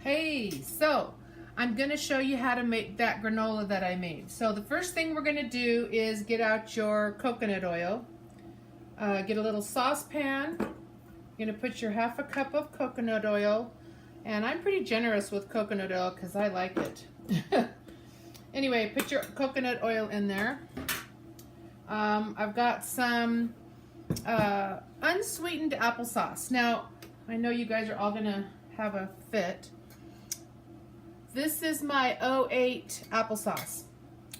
Hey, so I'm going to show you how to make that granola that I made. So the first thing we're going to do is get out your coconut oil. Get a little saucepan. You're going to put your half a cup of coconut oil. And I'm pretty generous with coconut oil because I like it. Anyway, put your coconut oil in there. I've got some unsweetened applesauce. Now, I know you guys are all going to have a fit. This is my 08 applesauce.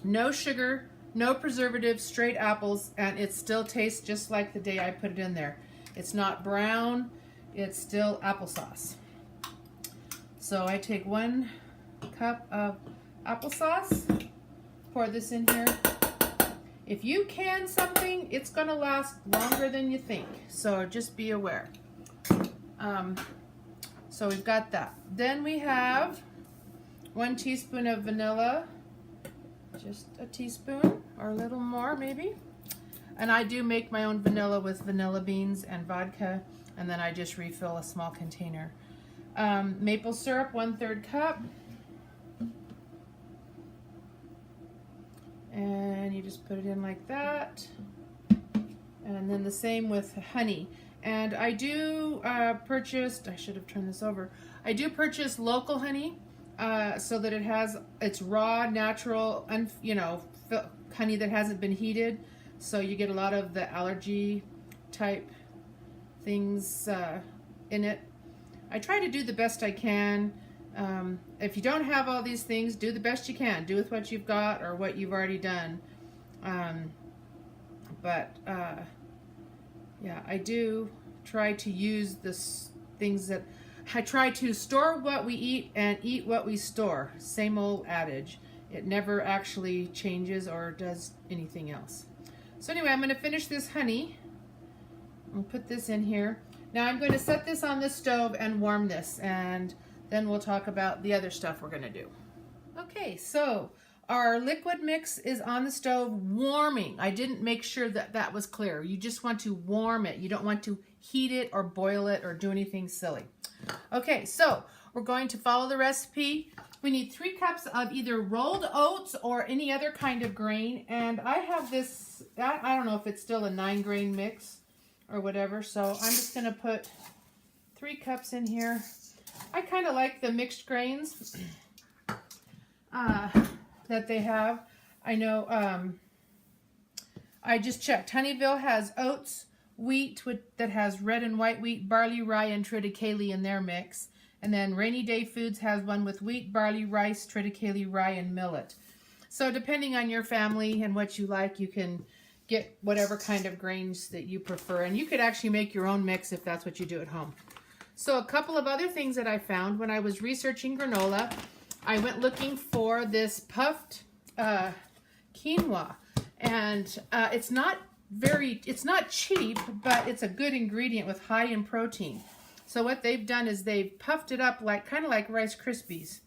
No sugar, no preservatives, straight apples, and it still tastes just like the day I put it in there. It's not brown, it's still applesauce. So I take 1 cup of applesauce, pour this in here. If you can something, it's gonna last longer than you think, so just be aware. So we've got that. Then we have 1 teaspoon of vanilla, just a teaspoon or a little more maybe. And I do make my own vanilla with vanilla beans and vodka, and then I just refill a small container. Maple syrup, 1/3 cup. And you just put it in like that. And then the same with honey. And I do purchase, I should have turned this over. I do purchase local honey. So that it's raw, natural, honey that hasn't been heated. So you get a lot of the allergy type things in it. I try to do the best I can. If you don't have all these things, do the best you can. Do with what you've got or what you've already done. Yeah, I do try to use things that I try to store what we eat and eat what we store. Same old adage. It never actually changes or does anything else. So anyway, I'm going to finish this honey. I'll put this in here. Now I'm going to set this on the stove and warm this, and then we'll talk about the other stuff we're going to do. Okay, so our liquid mix is on the stove warming. I didn't make sure that that was clear. You just want to warm it. You don't want to heat it or boil it or do anything silly. Okay, so we're going to follow the recipe. We need 3 cups of either rolled oats or any other kind of grain. And I have this, I don't know if it's still a 9-grain mix or whatever. So I'm just going to put 3 cups in here. I kind of like the mixed grains that they have. I know, I just checked. Honeyville has oats, wheat that has red and white wheat, barley, rye, and triticale in their mix. And then Rainy Day Foods has one with wheat, barley, rice, triticale, rye, and millet. So depending on your family and what you like, you can get whatever kind of grains that you prefer. And you could actually make your own mix if that's what you do at home. So a couple of other things that I found when I was researching granola, I went looking for this puffed quinoa. And it's not cheap, but it's a good ingredient with high in protein. So what they've done is they've puffed it up kind of like Rice Krispies.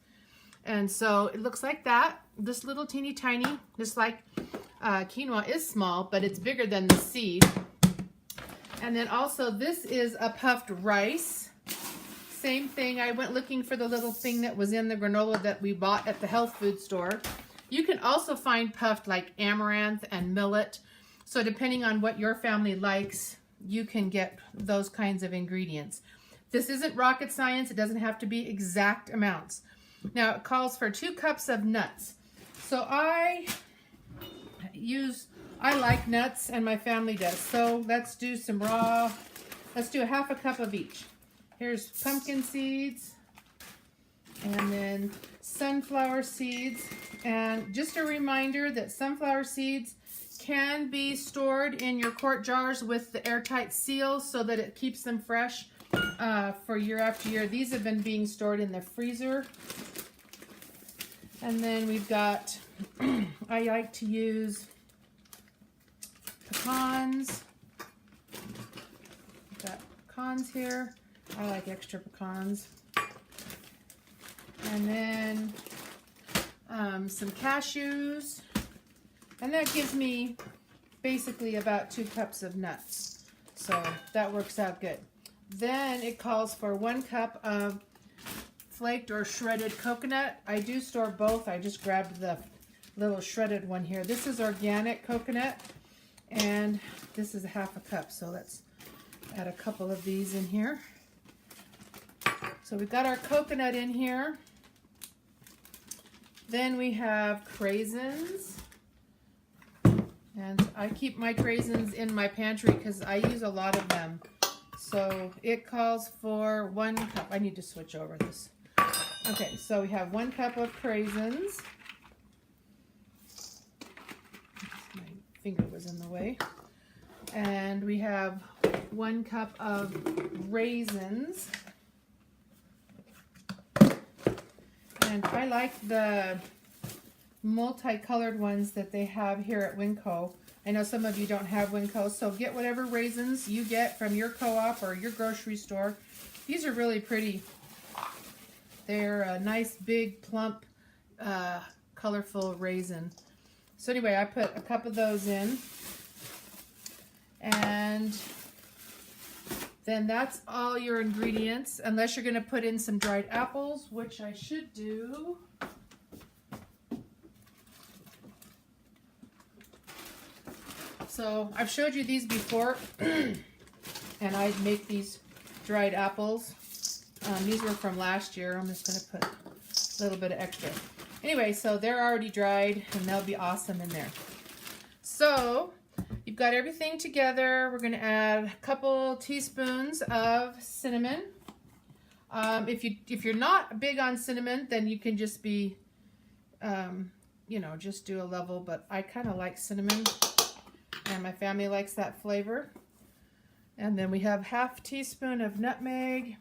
And so it looks like that, this little teeny tiny, just like quinoa is small, but it's bigger than the seed. And then also this is a puffed rice. Same thing, I went looking for the little thing that was in the granola that we bought at the health food store. You can also find puffed like amaranth and millet. So depending on what your family likes, you can get those kinds of ingredients. This isn't rocket science. It doesn't have to be exact amounts. Now it calls for 2 cups of nuts. So I like nuts and my family does. So let's do some let's do a half a cup of each. Here's pumpkin seeds and then sunflower seeds. And just a reminder that sunflower seeds can be stored in your quart jars with the airtight seal so that it keeps them fresh for year after year. These have been being stored in the freezer. And then we've got, I like to use pecans. We've got pecans here. I like extra pecans. And then some cashews. And that gives me basically about 2 cups of nuts. So that works out good. Then it calls for 1 cup of flaked or shredded coconut. I do store both. I just grabbed the little shredded one here. This is organic coconut, and this is 1/2 cup. So let's add a couple of these in here. So we've got our coconut in here. Then we have craisins. And I keep my craisins in my pantry because I use a lot of them. So it calls for 1 cup. I need to switch over this. Okay, so we have 1 cup of craisins. My finger was in the way. And we have 1 cup of raisins. And I like the multicolored ones that they have here at Winco. I know some of you don't have Winco, so get whatever raisins you get from your co-op or your grocery store. These are really pretty. They're a nice, big, plump, colorful raisin. So anyway, I put a cup of those in. And then that's all your ingredients, unless you're going to put in some dried apples, which I should do. So I've showed you these before, and I make these dried apples. These were from last year. I'm just going to put a little bit of extra. Anyway, so they're already dried, and they'll be awesome in there. So you've got everything together. We're going to add a couple teaspoons of cinnamon. If you're not big on cinnamon, then you can just be, you know, just do a level. But I kind of like cinnamon, and my family likes that flavor. And then we have 1/2 teaspoon of nutmeg.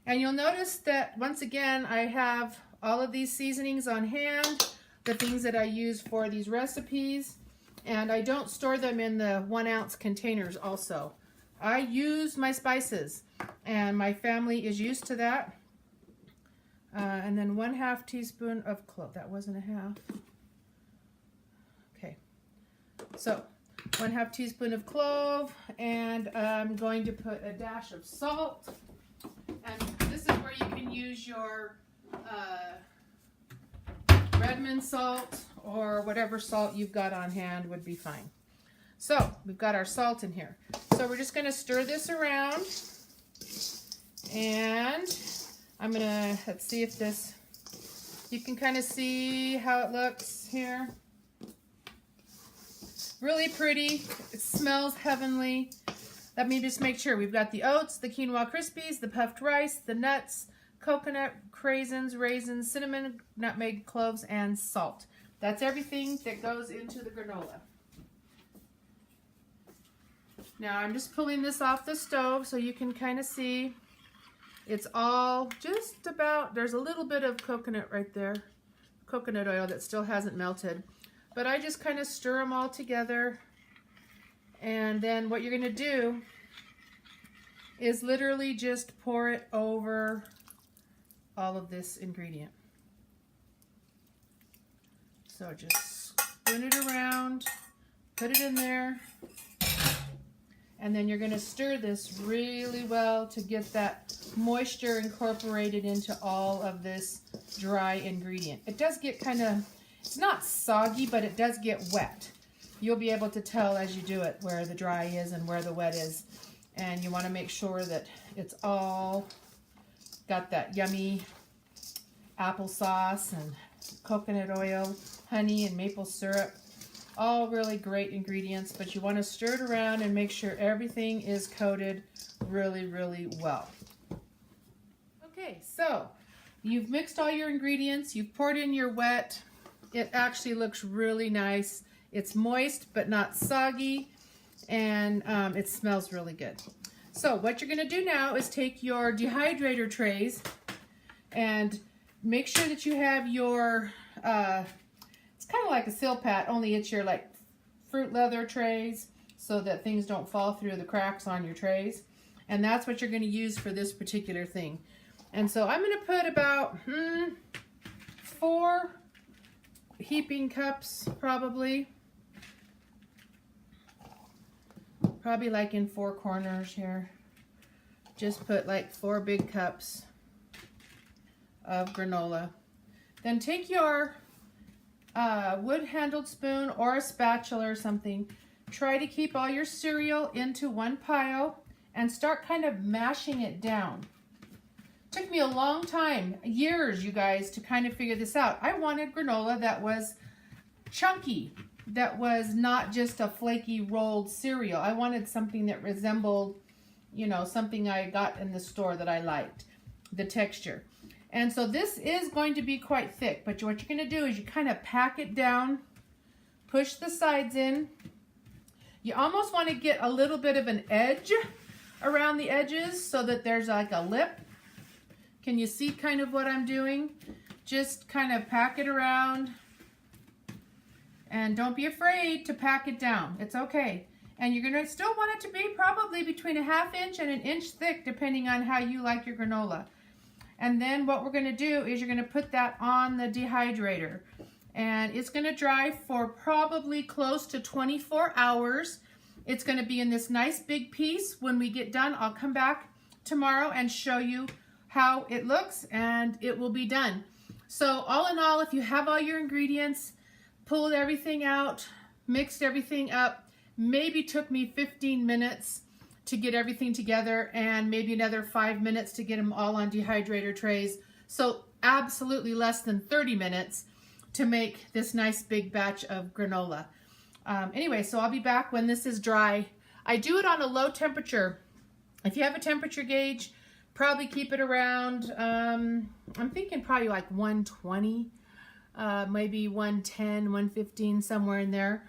And you'll notice that once again, I have all of these seasonings on hand, the things that I use for these recipes. And I don't store them in the 1-ounce containers also. I use my spices, and my family is used to that. And then 1/2 teaspoon of clove. That wasn't a half. Okay. So 1/2 teaspoon of clove, and I'm going to put a dash of salt. And this is where you can use your Redmond salt, or whatever salt you've got on hand would be fine. So we've got our salt in here. So we're just going to stir this around, and I'm going to, let's see if this, you can kind of see how it looks here. Really pretty. It smells heavenly. Let me just make sure. We've got the oats, the Quinoa Crispies, the puffed rice, the nuts, coconut, craisins, raisins, cinnamon, nutmeg, cloves, and salt. That's everything that goes into the granola. Now I'm just pulling this off the stove so you can kind of see. It's all just about, there's a little bit of coconut right there, coconut oil that still hasn't melted. But I just kind of stir them all together. And then what you're going to do is literally just pour it over all of this ingredient. So just spin it around, put it in there, and then you're going to stir this really well to get that moisture incorporated into all of this dry ingredient. It does get kind of, it's not soggy, but it does get wet. You'll be able to tell as you do it where the dry is and where the wet is. And you want to make sure that it's all got that yummy applesauce and coconut oil, honey, and maple syrup. All really great ingredients, but you want to stir it around and make sure everything is coated really, really well. Okay, so you've mixed all your ingredients, you've poured in your wet. It actually looks really nice. It's moist but not soggy, and it smells really good. So what you're going to do now is take your dehydrator trays and make sure that you have your, it's kind of like a silpat, only it's your like fruit leather trays so that things don't fall through the cracks on your trays. And that's what you're going to use for this particular thing. And so I'm going to put about 4 heaping cups probably. Probably like in 4 corners here. Just put like 4 big cups. of granola. Then take your wood-handled spoon or a spatula or something. Try to keep all your cereal into one pile and start kind of mashing it down. Took me a long time, years, you guys, to kind of figure this out. I wanted granola that was chunky, that was not just a flaky rolled cereal. I wanted something that resembled, you know, something I got in the store that I liked, the texture. And so this is going to be quite thick, but what you're going to do is you kind of pack it down, push the sides in. You almost want to get a little bit of an edge around the edges so that there's like a lip. Can you see kind of what I'm doing? Just kind of pack it around. And don't be afraid to pack it down. It's okay. And you're going to still want it to be probably between a 1/2 inch and 1 inch thick, depending on how you like your granola. And then what we're going to do is you're going to put that on the dehydrator. And it's going to dry for probably close to 24 hours. It's going to be in this nice big piece. When we get done, I'll come back tomorrow and show you how it looks, and it will be done. So all in all, if you have all your ingredients, pulled everything out, mixed everything up, maybe took me 15 minutes to get everything together and maybe another 5 minutes to get them all on dehydrator trays. So absolutely less than 30 minutes to make this nice big batch of granola. Anyway, so I'll be back when this is dry. I do it on a low temperature. If you have a temperature gauge, probably keep it around, I'm thinking probably like 120, maybe 110, 115, somewhere in there.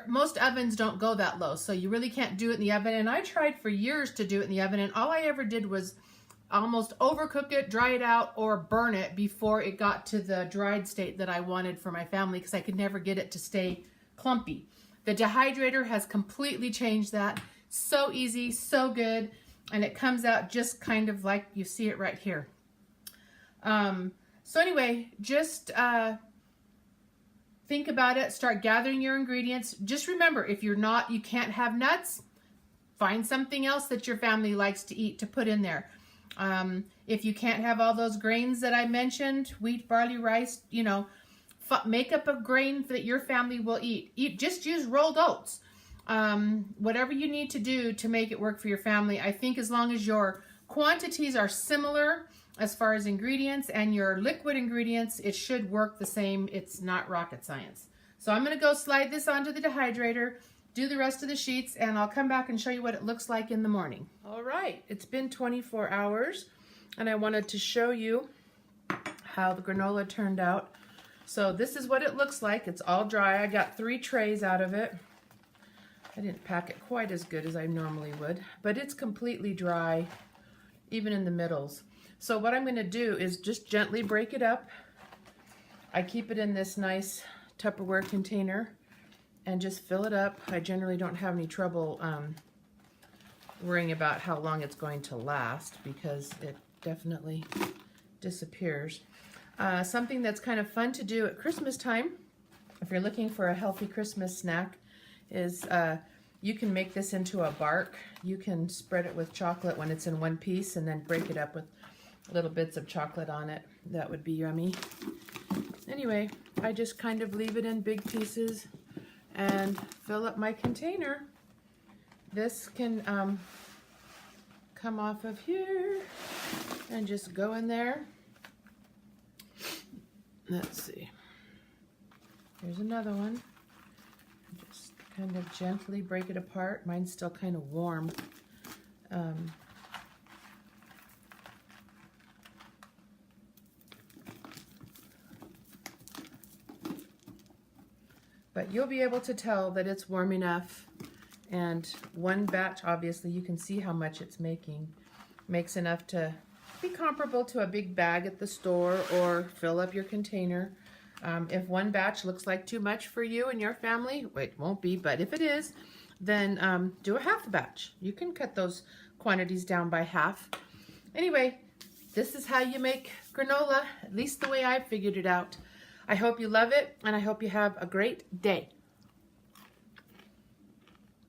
Most ovens don't go that low, so you really can't do it in the oven. And I tried for years to do it in the oven, and all I ever did was almost overcook it, dry it out, or burn it before it got to the dried state that I wanted for my family, because I could never get it to stay clumpy. The dehydrator has completely changed that. So easy, so good. And it comes out just kind of like you see it right here. So anyway, just think about it. Start gathering your ingredients. Just remember, if you can't have nuts, find something else that your family likes to eat to put in there. If you can't have all those grains that I mentioned, wheat, barley, rice, you know, make up a grain that your family will eat. Just use rolled oats. Whatever you need to do to make it work for your family. I think as long as your quantities are similar as far as ingredients and your liquid ingredients, it should work the same. It's not rocket science. So I'm going to go slide this onto the dehydrator, do the rest of the sheets, and I'll come back and show you what it looks like in the morning. All right, it's been 24 hours, and I wanted to show you how the granola turned out. So this is what it looks like. It's all dry. I got 3 trays out of it. I didn't pack it quite as good as I normally would, but it's completely dry, even in the middles. So what I'm going to do is just gently break it up. I keep it in this nice Tupperware container and just fill it up. I generally don't have any trouble worrying about how long it's going to last, because it definitely disappears. Something that's kind of fun to do at Christmas time, if you're looking for a healthy Christmas snack, is you can make this into a bark. You can spread it with chocolate when it's in one piece and then break it up with little bits of chocolate on it. That would be yummy. Anyway, I just kind of leave it in big pieces and fill up my container. This can come off of here and just go in there. Let's see. Here's another one. Just kind of gently break it apart. Mine's still kind of warm. But you'll be able to tell that it's warm enough. And one batch, obviously, you can see how much it's making. Makes enough to be comparable to a big bag at the store or fill up your container. If one batch looks like too much for you and your family, it won't be, but if it is, then do a half batch. You can cut those quantities down by half. Anyway, this is how you make granola, at least the way I figured it out. I hope you love it, and I hope you have a great day.